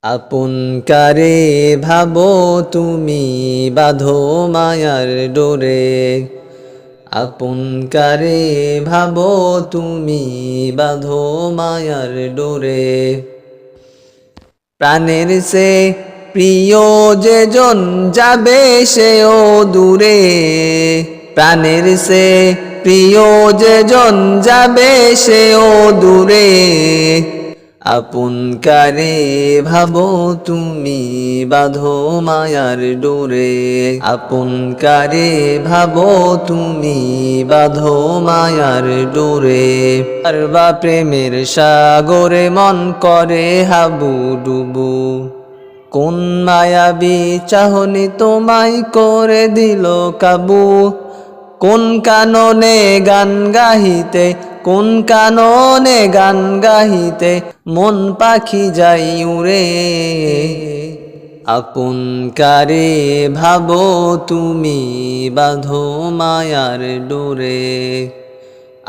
আপন কারে ভাবো তুমি বাঁধো মায়ার ডোরে, আপন কারে ভাবো তুমি বাঁধো মায়ার ডোরে। প্রাণের সে প্রিয় যেজন যাবে সেও দূরে, প্রাণের সে প্রিয় যেজন যাবে সেও দূরে। আপন কারে ভাবো তুমি বাঁধো মায়ার ডোরে, আপন কারে ভাবো তুমি বাঁধো মায়ার ডোরে। আর বা প্রেমের সাগরে মন করে হাবুডুবু, কোন মায়াবী চাহনি তোমায় করে দিল কাবু। কোন কাননে গান গাহিতে, কোন কাননে গান গাহিতে মন পাখি যাই উড়ে। আপন কারে ভাবো তুমি বাঁধো মায়ার ডোরে,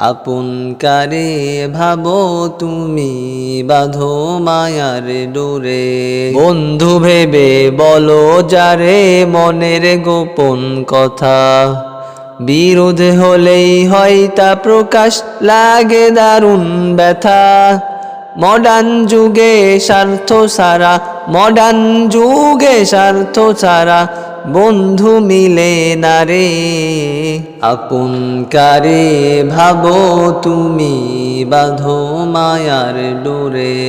আপন কারে ভাবো তুমি বাঁধো মায়ার ডোরে। বন্ধু ভেবে বলো যারে মনের গোপন কথা, বিরোধ হলেই হয় তা প্রকাশ লাগে দারুণ ব্যথা। মডার্ন যুগে স্বার্থ সারা, মডার্ন যুগে স্বার্থ ছাড়া বন্ধু মিলে না রে। আপন কারে ভাবো তুমি বাঁধো মায়ার ডোরে,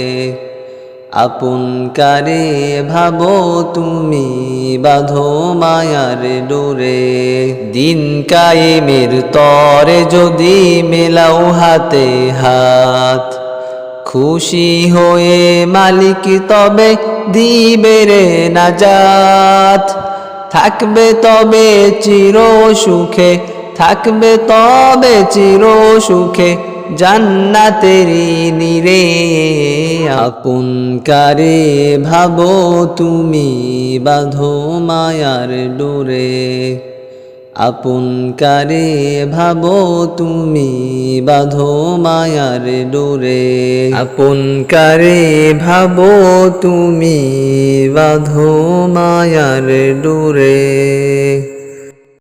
আপন কারে ভাবো তুমি বাঁধো মায়ার ডোরে। দিন কায়েমের তরে যদি মেলাও হাতে হাত, খুশি হয়ে মালিক তবে দিবে রে নাজাত। থাকবে তবে চির সুখে, থাকবে তবে চির সুখে জান্নাতেরি নীরে। আপন কারে ভাবো তুমি বাঁধো মায়ার ডোরে, আপন কারে ভাবো তুমি বাঁধো মায়ার ডোরে, আপন কারে ভাবো তুমি বাঁধো মায়ার ডোরে।